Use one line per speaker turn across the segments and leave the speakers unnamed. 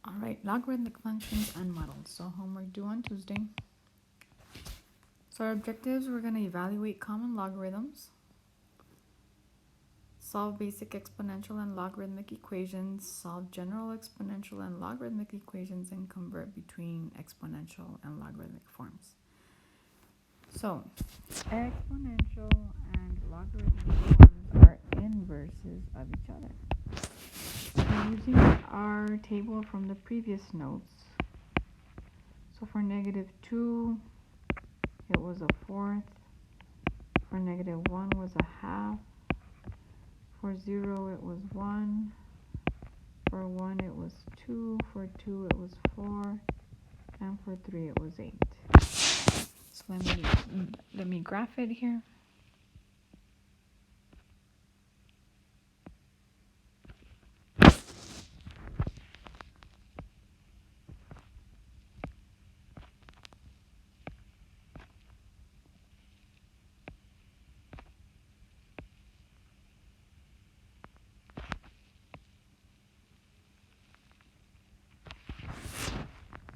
All right, logarithmic functions and models. So homework due on Tuesday. So our objectives, we're going to evaluate common logarithms, solve basic exponential and logarithmic equations, solve general exponential and logarithmic equations, and convert between exponential and logarithmic forms. So exponential and logarithmic forms are inverses of each other. So using our table from the previous notes, so for -2, it was a fourth. For -1 was a half. For 0, it was 1. For 1, it was 2. For 2, it was 4. And for 3, it was 8. So let me graph it here.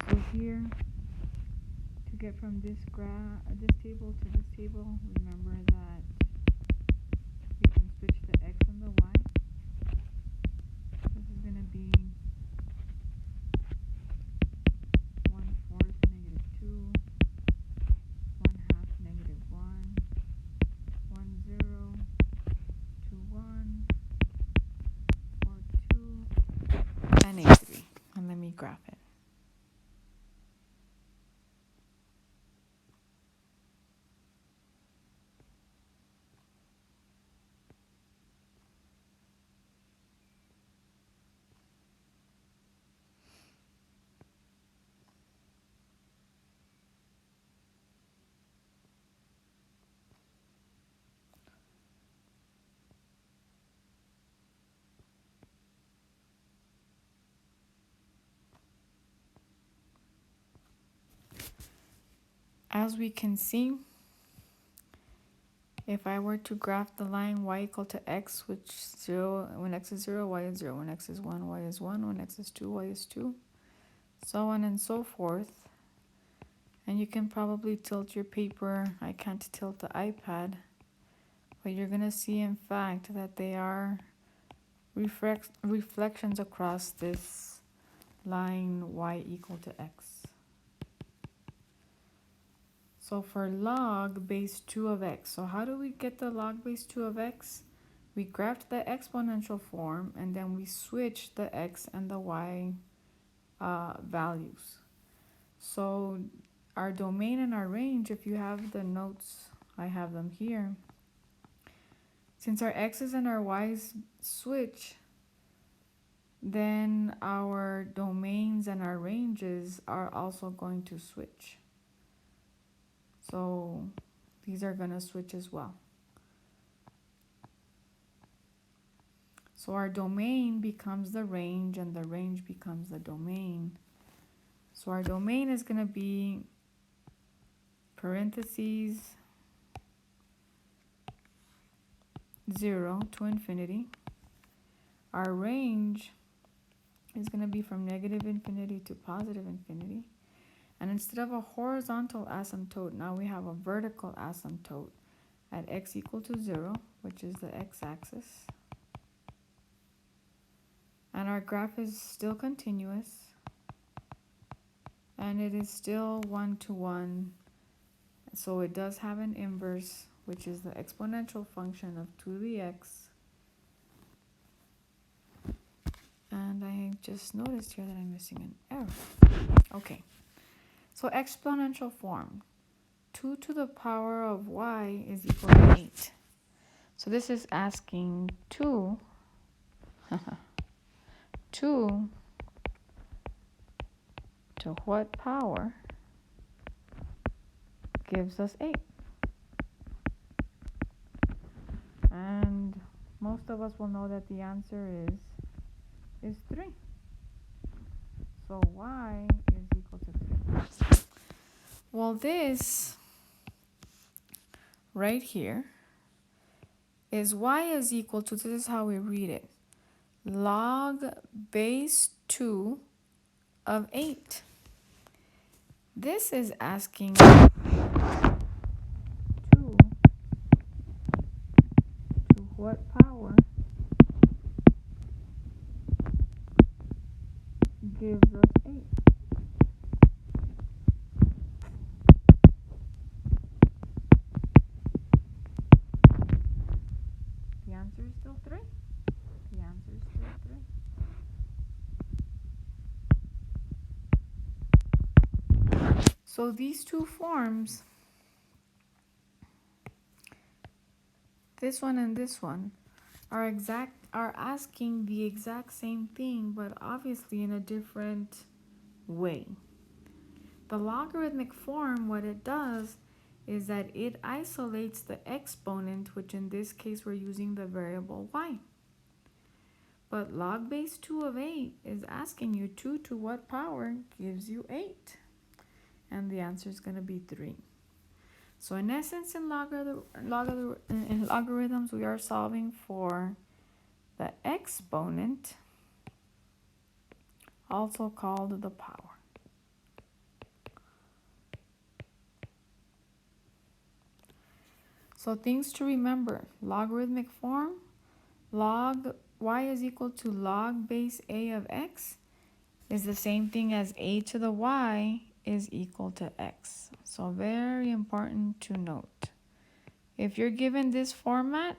So here, to get from this table to this table, remember that we can switch the x and the y. This is going to be 1/4 -2, 1/2 -1, 1 0, 2 1, 4 2, and 8 3. And let me graph it. As we can see, if I were to graph the line y equal to x, which 0, when x is 0, y is 0, when x is 1, y is 1, when x is 2, y is 2, so on and so forth. And you can probably tilt your paper. I can't tilt the iPad, but you're going to see, in fact, that they are reflections across this line y equal to x. So for log base 2 of x, so how do we get the log base 2 of x? We graphed the exponential form, and then we switched the x and the y values. So our domain and our range, if you have the notes, I have them here. Since our x's and our y's switch, then our domains and our ranges are also going to switch. So these are going to switch as well. So our domain becomes the range, and the range becomes the domain. So our domain is going to be parentheses 0 to infinity. Our range is going to be from -infinity to +infinity. And instead of a horizontal asymptote, now we have a vertical asymptote at x equal to 0, which is the x-axis. And our graph is still continuous. And it is still 1 to 1. So it does have an inverse, which is the exponential function of 2 to the x. And I just noticed here that I'm missing an arrow. Okay. So exponential form. 2 to the power of y is equal to 8. So this is asking 2 to what power gives us 8? And most of us will know that the answer is 3. So y is equal to 3. Well, this right here is y is equal to, this is how we read it, log base 2 of 8. This is asking 2 to what power gives us 8. The answer is still 3. The answer is still 3. So these two forms, this one and this one, are asking the exact same thing, but obviously in a different way. The logarithmic form, what it does is that it isolates the exponent, which in this case we're using the variable y. But log base 2 of 8 is asking you 2 to what power gives you 8? And the answer is going to be 3. So in essence, in logarithms, we are solving for the exponent, also called the power. So things to remember: logarithmic form, log y is equal to log base a of x is the same thing as a to the y is equal to x. So very important to note. If you're given this format,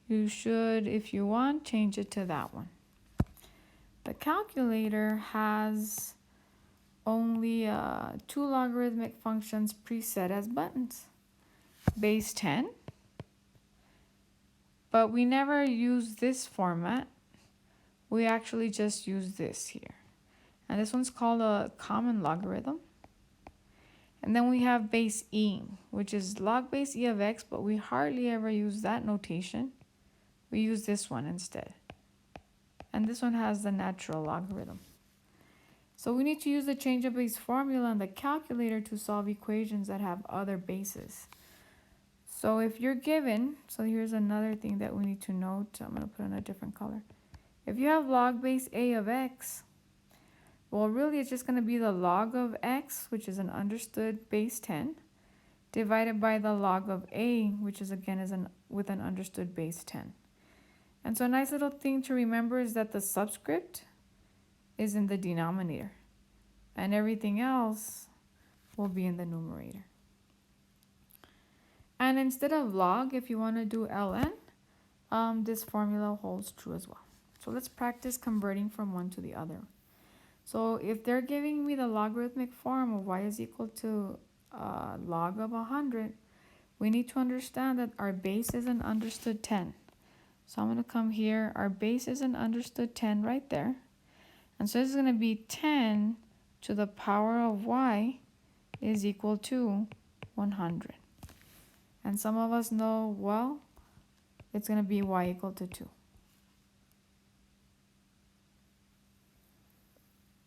you should, if you want, change it to that one. The calculator has only 2 logarithmic functions preset as buttons. Base 10, but we never use this format. We actually just use this here. And this one's called a common logarithm. And then we have base e, which is log base e of x, but we hardly ever use that notation. We use this one instead. And this one has the natural logarithm. So we need to use the change of base formula in the calculator to solve equations that have other bases. So if you're given, so here's another thing that we need to note. I'm going to put in a different color. If you have log base a of x, well, really it's just going to be the log of x, which is an understood base 10, divided by the log of a, which is again with an understood base 10. And so a nice little thing to remember is that the subscript is in the denominator, and everything else will be in the numerator. And instead of log, if you want to do ln, this formula holds true as well. So let's practice converting from one to the other. So if they're giving me the logarithmic form of y is equal to log of 100, we need to understand that our base is an understood 10. So I'm going to come here. Our base is an understood 10 right there. And so this is going to be 10 to the power of y is equal to 100. And some of us know, well, it's going to be y equal to 2.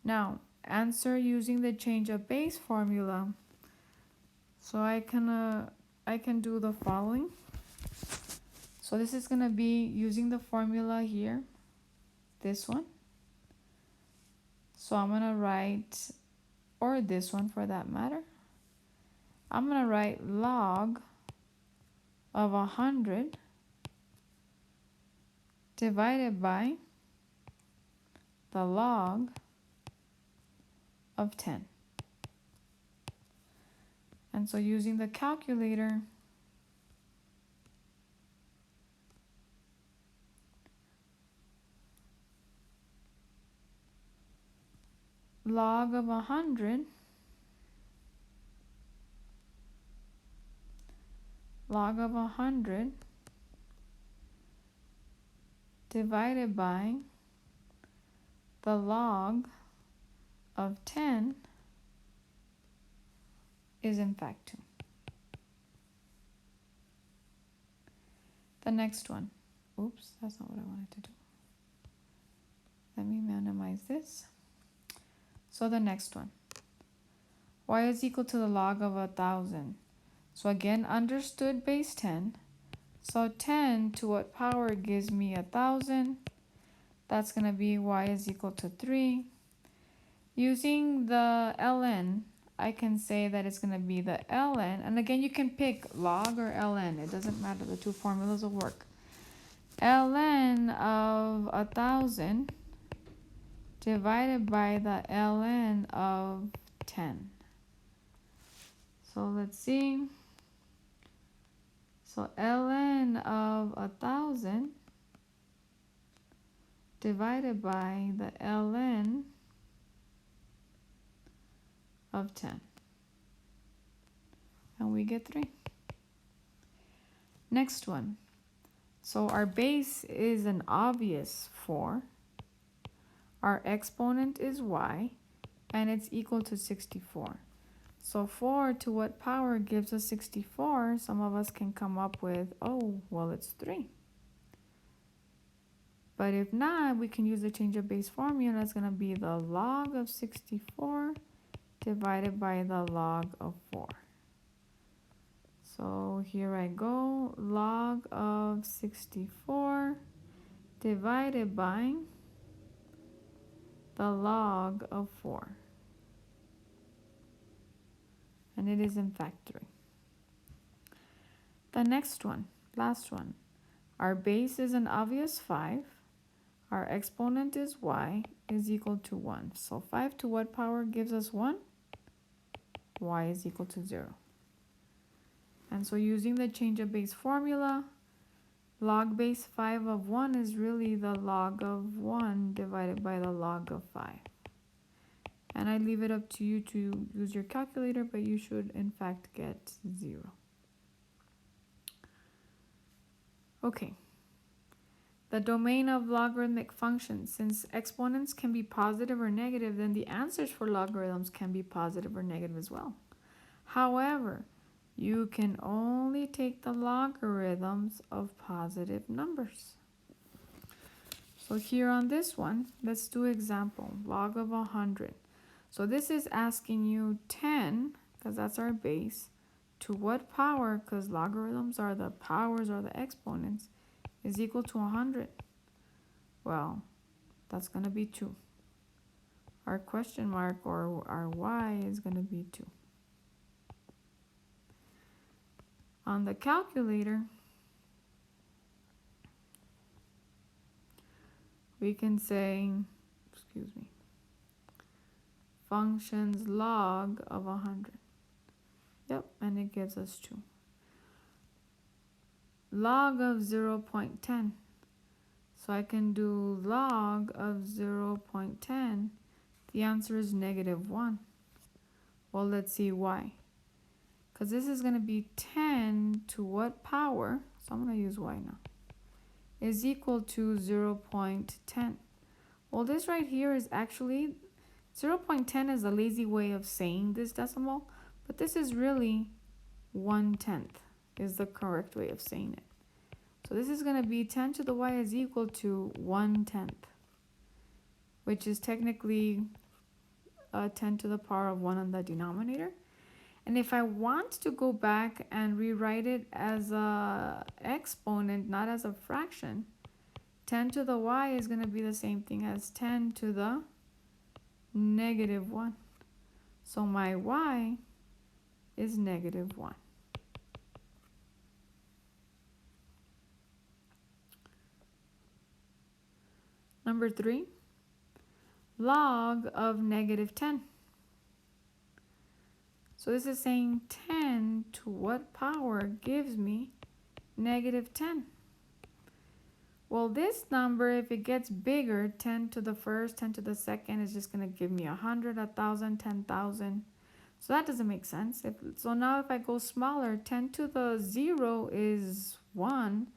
Now, answer using the change of base formula. So I can do the following. So this is going to be using the formula here, this one. So I'm going to write, or this one for that matter. I'm going to write log of 100 divided by the log of 10. And so using the calculator, log of 100 divided by the log of 10 is in fact 2. The next one. Oops, that's not what I wanted to do. Let me minimize this. So the next one. Y is equal to the log of 1,000. So again, understood base 10. So 10 to what power gives me 1,000? That's going to be y is equal to 3. Using the ln, I can say that it's going to be the ln, and again you can pick log or ln, it doesn't matter, the two formulas will work. Ln of 1,000 divided by the ln of 10. So let's see. So ln of 1,000 divided by the ln of 10. And we get 3. Next one. So our base is an obvious 4. Our exponent is y, and it's equal to 64. So 4 to what power gives us 64? Some of us can come up with, oh, well, it's 3. But if not, we can use the change of base formula. It's going to be the log of 64 divided by the log of 4. So here I go, log of 64 divided by the log of 4. And it is in fact 3. The next one, last one. Our base is an obvious 5. Our exponent is y is equal to 1. So 5 to what power gives us 1? Y is equal to 0. And so using the change of base formula, log base 5 of 1 is really the log of 1 divided by the log of 5. And I leave it up to you to use your calculator, but you should in fact get 0. Okay. The domain of logarithmic functions. Since exponents can be positive or negative, then the answers for logarithms can be positive or negative as well. However, you can only take the logarithms of positive numbers. So here on this one, let's do example, log of 100. So this is asking you 10, because that's our base, to what power, because logarithms are the powers or the exponents, is equal to 100. Well, that's going to be 2. Our question mark or our y is going to be 2. On the calculator, we can say, functions log of 100. Yep, and it gives us 2. Log of 0.10. So I can do log of 0.10. The answer is -1. Well, let's see why. Because this is going to be 10 to what power? So I'm going to use y now. Is equal to 0.10. Well, this right here is actually 0.10 is a lazy way of saying this decimal, but this is really 1/10 is the correct way of saying it. So this is going to be 10 to the y is equal to 1/10, which is technically 10 to the power of 1 on the denominator. And if I want to go back and rewrite it as a exponent, not as a fraction, 10 to the y is going to be the same thing as 10 to the -1. So my y is -1. Number 3, log of -10. So this is saying 10 to what power gives me -10. Well, this number, if it gets bigger, 10 to the first, 10 to the second, is just going to give me 100, 1,000, 10,000. So that doesn't make sense. So now if I go smaller, 10 to the 0 is 1.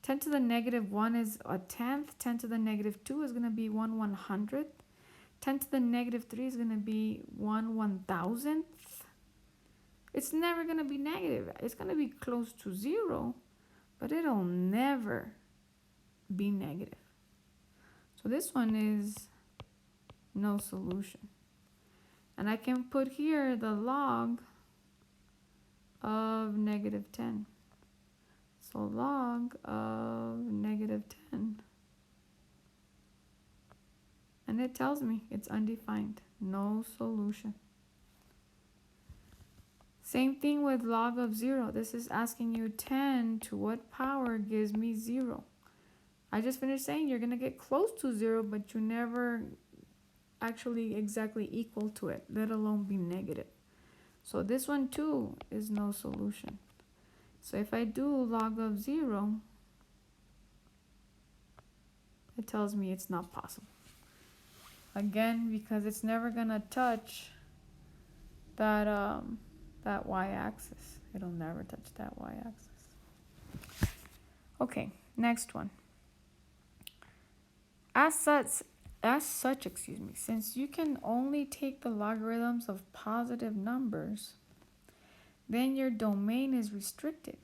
10 to the -1 is 1/10. 10 to the -2 is going to be 1/100th. 10 to the -3 is going to be 1/1000th. It's never going to be negative. It's going to be close to 0, but it'll never be negative. So this one is no solution. And I can put here the log of -10. So log of -10 And it tells me it's undefined, no solution. Same thing with log of 0. This is asking you 10 to what power gives me 0. I just finished saying you're going to get close to 0, but you never actually exactly equal to it, let alone be negative. So this one too is no solution. So if I do log of 0, it tells me it's not possible. Again, because it's never going to touch that that y-axis. It'll never touch that y-axis. Okay, next one. As such, since you can only take the logarithms of positive numbers, then your domain is restricted.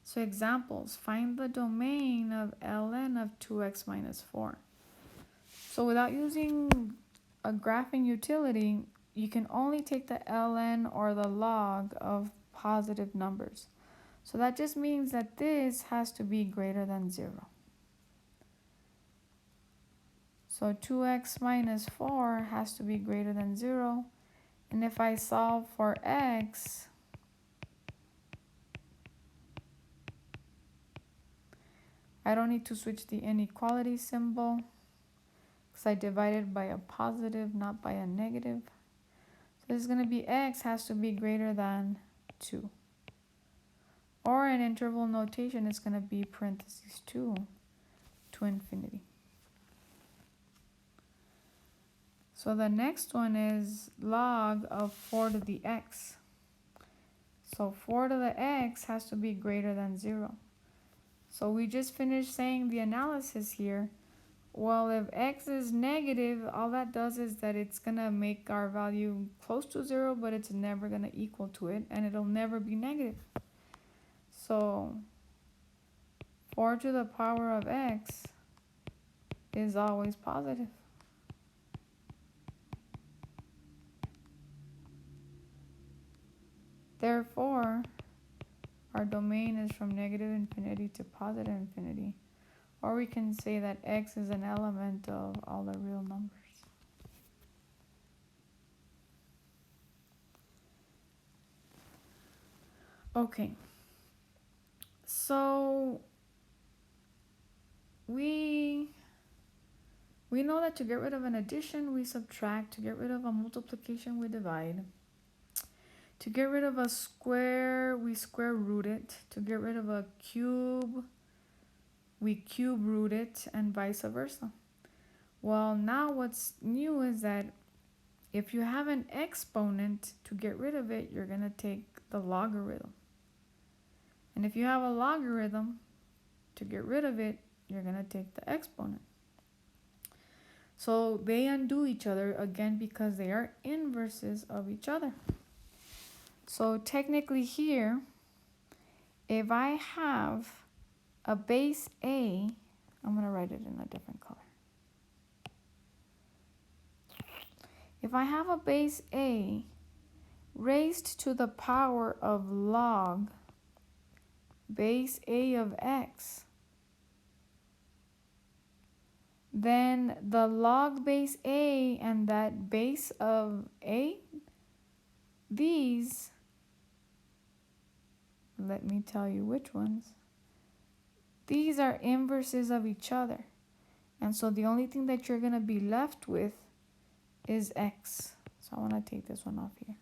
So examples, find the domain of ln of 2x minus 4. So without using a graphing utility, you can only take the ln or the log of positive numbers. So that just means that this has to be greater than 0. So 2x minus 4 has to be greater than 0. And if I solve for x, I don't need to switch the inequality symbol because I divided by a positive, not by a negative. So this is going to be x has to be greater than 2. Or in interval notation, it's going to be parentheses 2 to infinity. So the next one is log of 4 to the x. So 4 to the x has to be greater than 0. So we just finished saying the analysis here. Well, if x is negative, all that does is that it's going to make our value close to 0, but it's never going to equal to it, and it'll never be negative. So 4 to the power of x is always positive. Therefore, our domain is from negative infinity to positive infinity. Or we can say that x is an element of all the real numbers. Okay. So we know that to get rid of an addition, we subtract. To get rid of a multiplication, we divide. To get rid of a square, we square root it. To get rid of a cube, we cube root it, and vice versa. Well, now what's new is that if you have an exponent, to get rid of it, you're going to take the logarithm. And if you have a logarithm, to get rid of it, you're going to take the exponent. So they undo each other, again, because they are inverses of each other. So technically here, if I have a base A, I'm going to write it in a different color. If I have a base A raised to the power of log base A of x, then the log base A and that base of A, these, let me tell you which ones, these are inverses of each other. And so the only thing that you're going to be left with is x. So I want to take this one off here.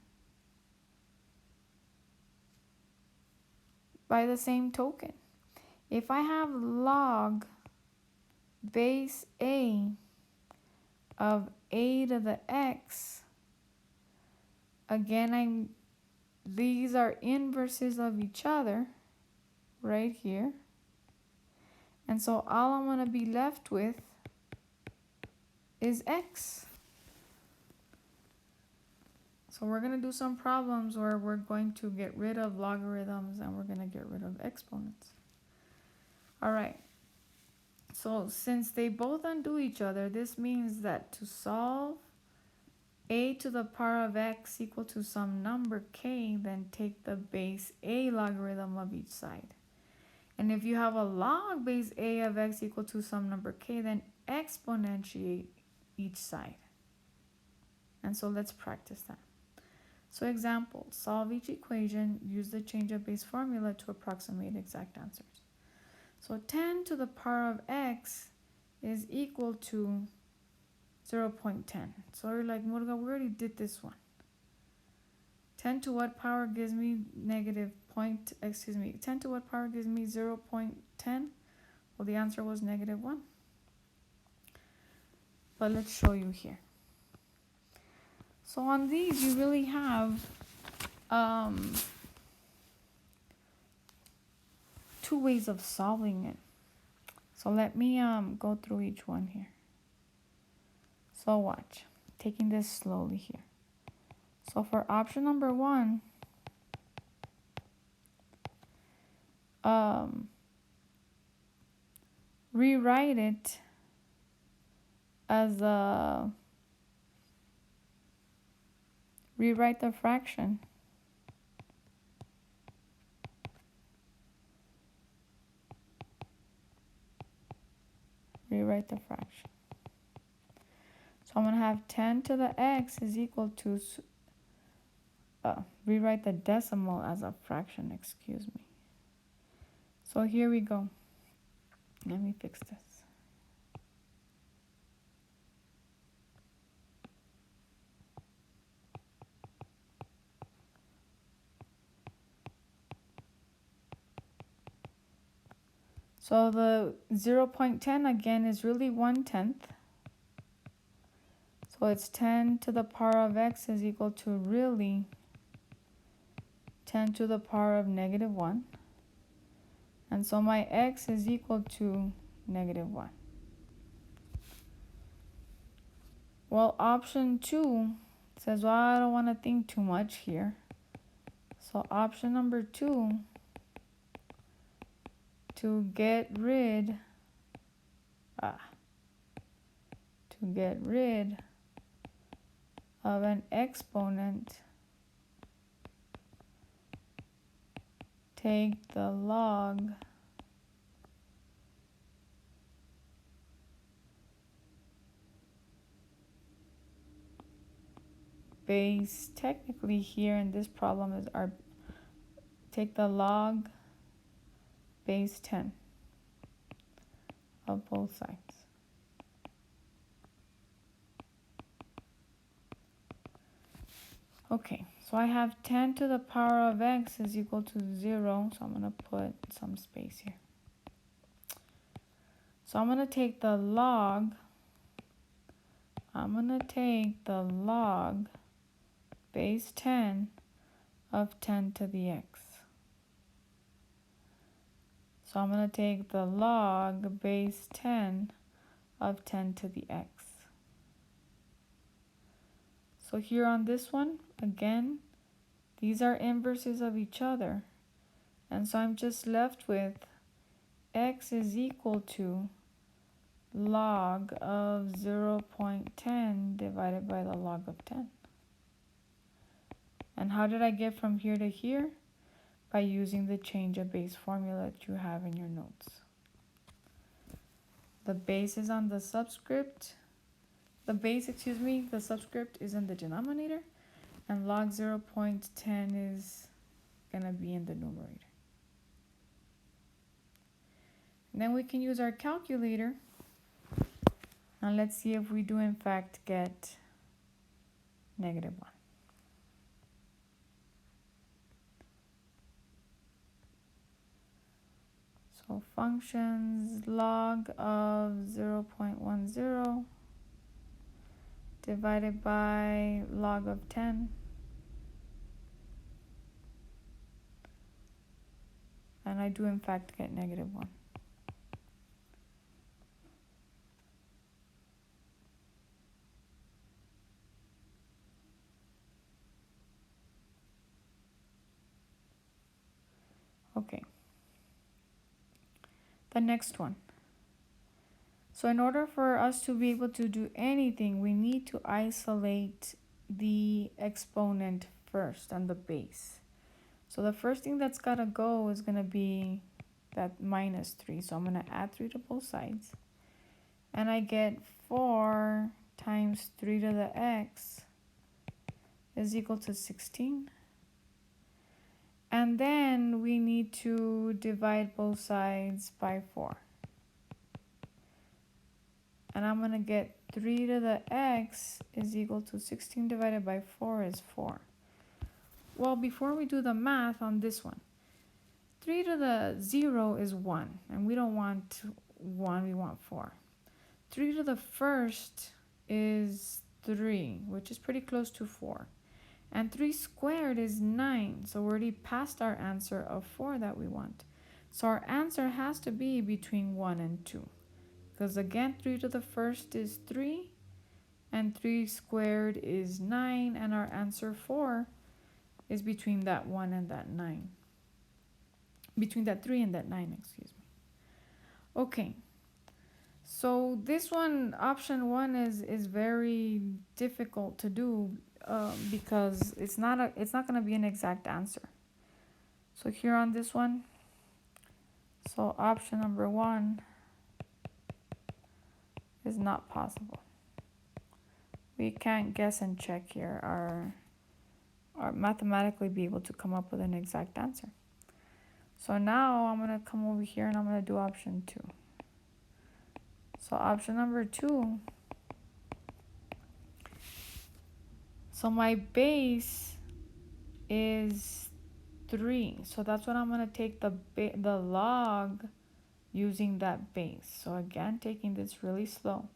By the same token, if I have log base A of A to the x, again, these are inverses of each other right here. And so all I'm going to be left with is x. So we're going to do some problems where we're going to get rid of logarithms and we're going to get rid of exponents. All right. So since they both undo each other, this means that to solve a to the power of x equal to some number k, then take the base a logarithm of each side. And if you have a log base a of x equal to some number k, then exponentiate each side. And so let's practice that. So example, solve each equation, use the change of base formula to approximate exact answers. So 10 to the power of x is equal to 0.10. So you're like, Murga, we already did this one. 10 to what power gives me 10 to what power gives me 0.10? Well, the answer was -1. But let's show you here. So on these, you really have two ways of solving it. So let me go through each one here. So watch, taking this slowly here. So for option number 1, rewrite it as rewrite the fraction So I'm going to have 10 to the x is equal to, rewrite the decimal as a fraction, excuse me. So here we go. Let me fix this. So the 0.10 again is really 1/10. So it's 10 to the power of x is equal to really 10 to the power of -1. And so my x is equal to -1. Well, option 2 says, well, I don't want to think too much here. So option number 2, to get rid of an exponent, take the log base. Technically here in this problem is take the log base 10 of both sides. Okay, so I have 10 to the power of x is equal to 0, so I'm going to put some space here. So I'm going to take the log, base 10 of 10 to the x. So I'm going to take the log base 10 of 10 to the x. So here on this one, again, these are inverses of each other. And so I'm just left with x is equal to log of 0.10 divided by the log of 10. And how did I get from here to here? By using the change of base formula that you have in your notes. The base is on the subscript. The subscript is in the denominator, and log 0.10 is going to be in the numerator. And then we can use our calculator, and let's see if we do in fact get -1. So functions log of 0.10 divided by log of 10. And I do in fact get -1. Okay. The next one. So in order for us to be able to do anything, we need to isolate the exponent first and the base. So the first thing that's got to go is going to be that -3. So I'm going to add 3 to both sides. And I get 4 times 3 to the x is equal to 16. And then we need to divide both sides by 4. And I'm going to get 3 to the x is equal to 16 divided by 4 is 4. Well, before we do the math on this one, 3 to the 0 is 1. And we don't want 1, we want 4. 3 to the first is 3, which is pretty close to 4. And 3 squared is 9. So we're already past our answer of 4 that we want. So our answer has to be between 1 and 2. Because again, 3 to the first is 3. And 3 squared is 9. And our answer 4 is between that 1 and that 9. Between that 3 and that 9, excuse me. Okay. So this one, option 1 is very difficult to do because it's not going to be an exact answer. So here on this one, so option number 1 is not possible. We can't guess and check here or mathematically be able to come up with an exact answer. So now I'm going to come over here and I'm going to do option 2. So option number 2, so my base is 3. So that's what I'm going to take the log using that base. So again, taking this really slow.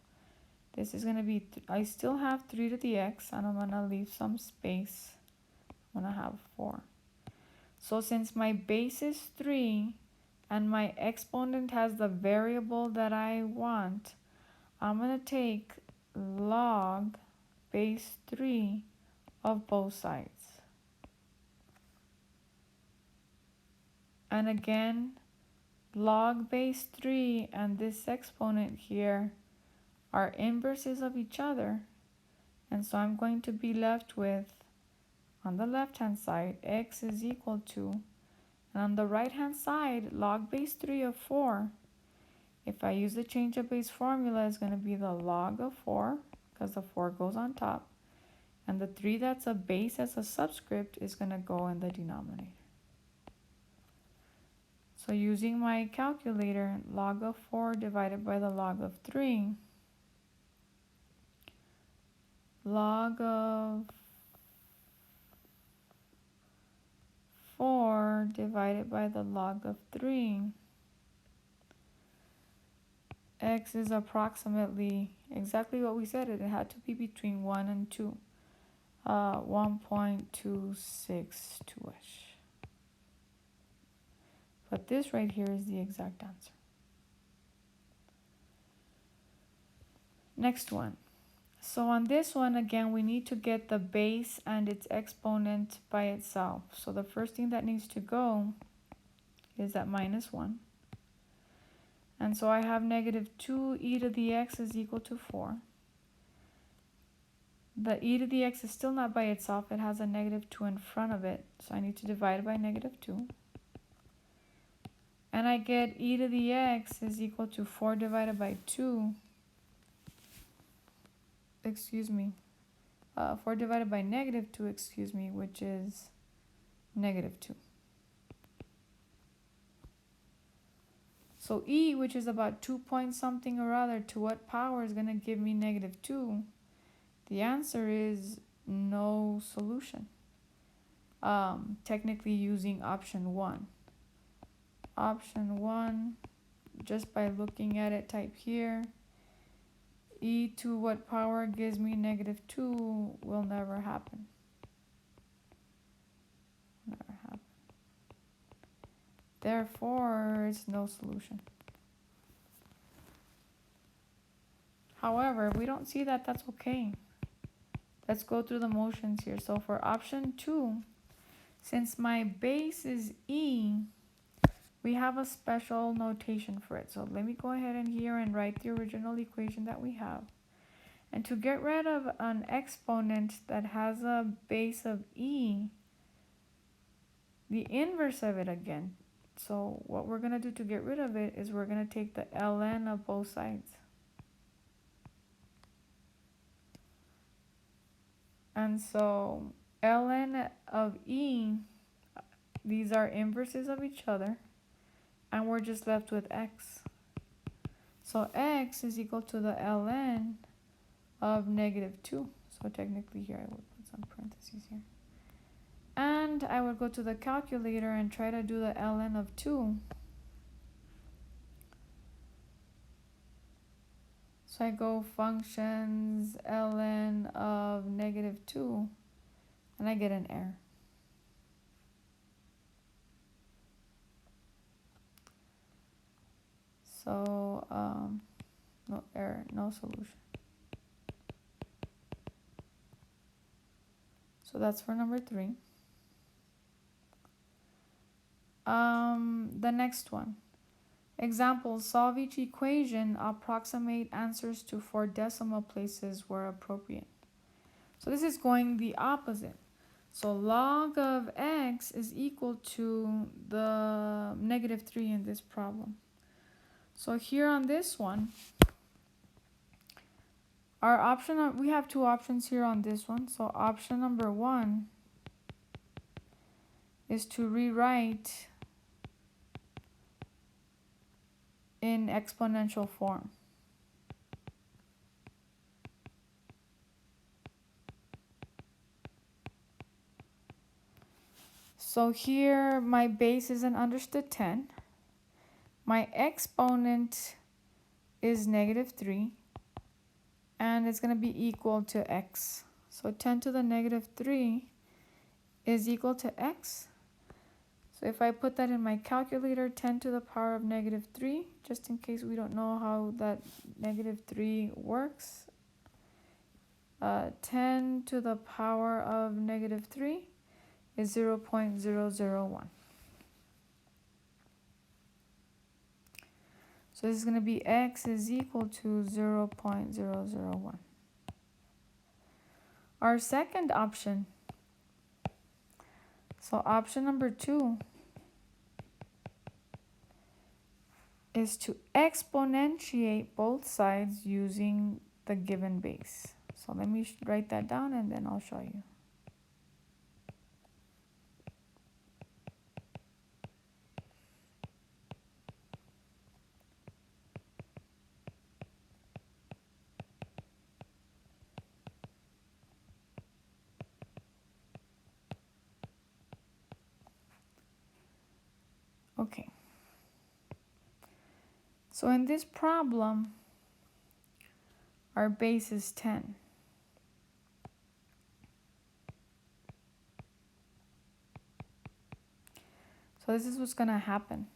This is going to be, I still have 3 to the x, and I'm going to leave some space. I'm going to have 4. So since my base is 3, and my exponent has the variable that I want, I'm going to take log base 3 of both sides. And again, log base 3 and this exponent here are inverses of each other. And so I'm going to be left with, on the left-hand side, x is equal to, and on the right-hand side, log base 3 of 4. If I use the change of base formula, it's going to be the log of 4, because the 4 goes on top. And the 3 that's a base as a subscript is going to go in the denominator. So using my calculator, log of 4 divided by the log of 3, log of 4 divided by the log of 3, x is approximately exactly what we said. It had to be between 1 and 2, 1.262-ish. But this right here is the exact answer. Next one. So on this one, again, we need to get the base and its exponent by itself. So the first thing that needs to go is that minus 1. And so I have negative 2 e to the x is equal to 4. The e to the x is still not by itself. It has a negative 2 in front of it. So I need to divide by negative 2. And I get e to the x is equal to 4 divided by 2. 4 divided by negative 2, which is negative 2. So e, which is about 2 point something or other, to what power is going to give me negative 2? The answer is no solution. Technically using option 1. Option 1, just by looking at it, type here, e to what power gives me negative 2 will never happen. Never happen. Therefore, it's no solution. However, if we don't see that, that's okay. Let's go through the motions here. So for option 2, since my base is e, we have a special notation for it. So let me go ahead and here and write the original equation that we have. And to get rid of an exponent that has a base of e, the inverse of it again. So what we're going to do to get rid of it is we're going to take the ln of both sides. And so ln of e, these are inverses of each other, and we're just left with x. So x is equal to the ln of -2. So technically here I would put some parentheses here. And I would go to the calculator and try to do the ln of 2. So I go functions ln of -2, and I get an error. So no error, no solution. So that's for number 3. The next one. Example, solve each equation, approximate answers to 4 decimal places where appropriate. So this is going the opposite. So log of x is equal to the -3 in this problem. So here on this one, our option, we have 2 options here on this one. So option number 1 is to rewrite in exponential form. So here my base is an understood 10. My exponent is -3, and it's going to be equal to x. So 10 to the -3 is equal to x. So if I put that in my calculator, 10 to the power of -3, just in case we don't know how that -3 works, 10 to the power of -3 is 0.001. So this is going to be x is equal to 0.001. Our second option, so option number 2, is to exponentiate both sides using the given base. So let me write that down and then I'll show you. Okay. So in this problem, our base is 10. So this is what's going to happen.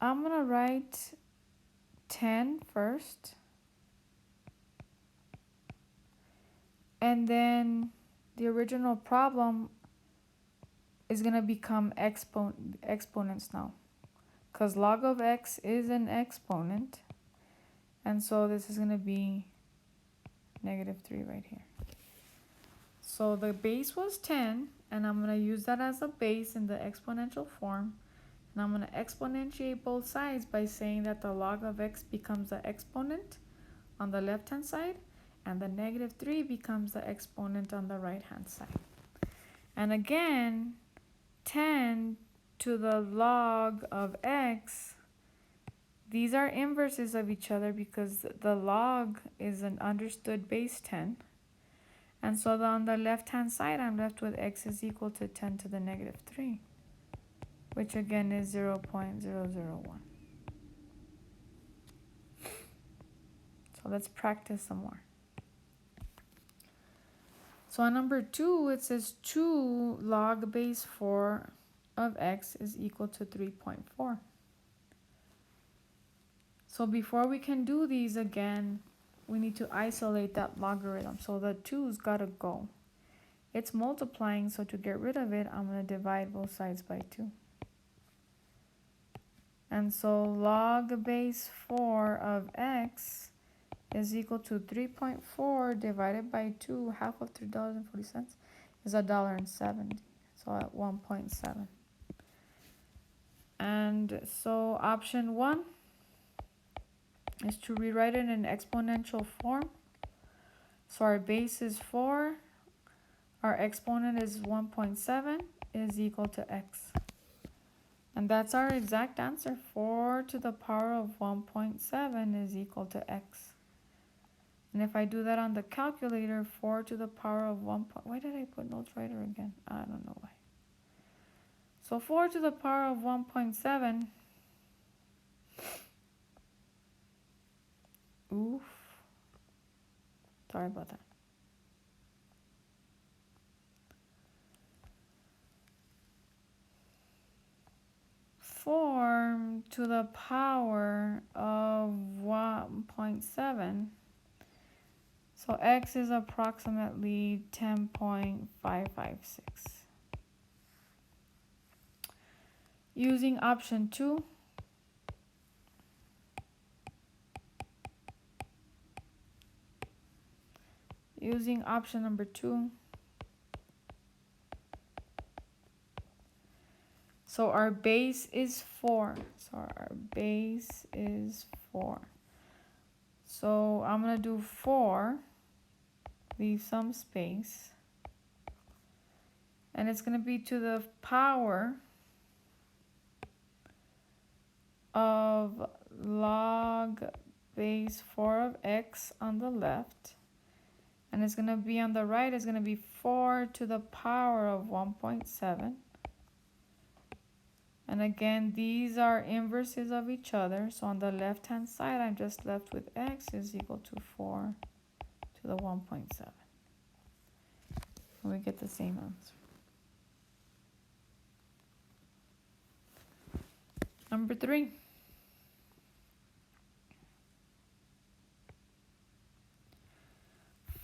I'm going to write 10 first. And then the original problem is going to become exponents now. Because log of x is an exponent. And so this is going to be -3 right here. So the base was 10, and I'm going to use that as a base in the exponential form. And I'm going to exponentiate both sides by saying that the log of x becomes the exponent on the left-hand side, and the -3 becomes the exponent on the right-hand side. And again, 10 to the log of x, these are inverses of each other because the log is an understood base 10. And so on the left-hand side, I'm left with x is equal to 10 to the -3, which again is 0.001. So let's practice some more. So on number 2, it says 2 log base 4 of x is equal to 3.4. So before we can do these again, we need to isolate that logarithm. So the 2's gotta go. It's multiplying, so to get rid of it, I'm gonna divide both sides by 2. And so log base 4 of x is equal to 3.4 divided by 2. Half of $3.40 is $1.70. So at 1.7. And so option 1 is to rewrite it in exponential form. So our base is 4, our exponent is 1.7 is equal to x. And that's our exact answer. 4 to the power of 1.7 is equal to x. And if I do that on the calculator, 4 to the power of 1. Why did I put notes writer again? I don't know why. So 4 to the power of 1.7. Oof. Sorry about that. Four to the power of 1.7. So x is approximately 10.556. Using option 2, using option number 2, so our base is 4. So our base is 4. So I'm going to do 4, leave some space, and it's going to be to the power of log base 4 of x on the left, and it's going to be on the right, it's going to be 4 to the power of 1.7. And again, these are inverses of each other. So on the left hand side, I'm just left with x is equal to 4 to the 1.7. And we get the same answer. Number 3.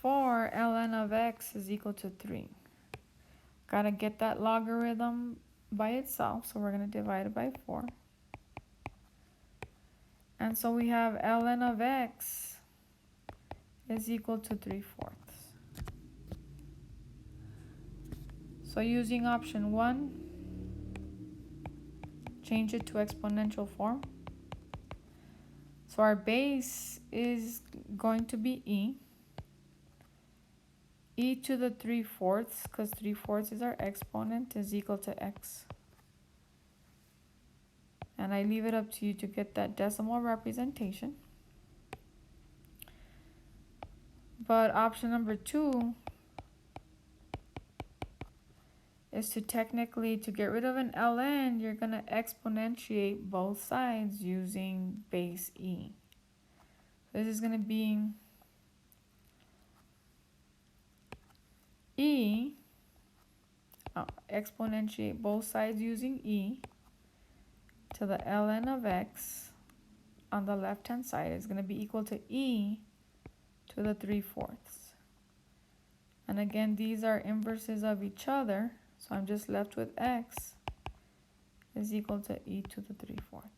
For ln of x is equal to 3. Gotta get that logarithm by itself, so we're going to divide it by 4. And so we have ln of x is equal to 3/4. So using option 1, change it to exponential form. So our base is going to be e to the 3/4, because 3/4 is our exponent, is equal to x. And I leave it up to you to get that decimal representation. But option number 2 is to technically, to get rid of an ln, you're going to exponentiate both sides using base e. This is going to be exponentiate both sides using e to the ln of x on the left hand side is going to be equal to e to the 3/4. And again, these are inverses of each other, so I'm just left with x is equal to e to the 3/4.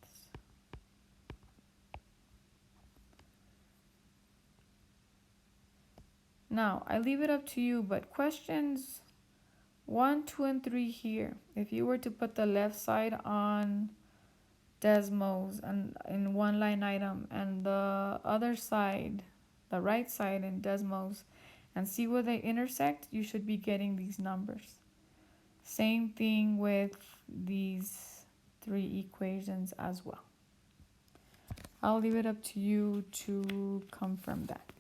Now, I leave it up to you, but questions 1, 2, and 3 here, if you were to put the left side on Desmos and in one line item, and the other side, the right side in Desmos, and see where they intersect, you should be getting these numbers. Same thing with these 3 equations as well. I'll leave it up to you to confirm that.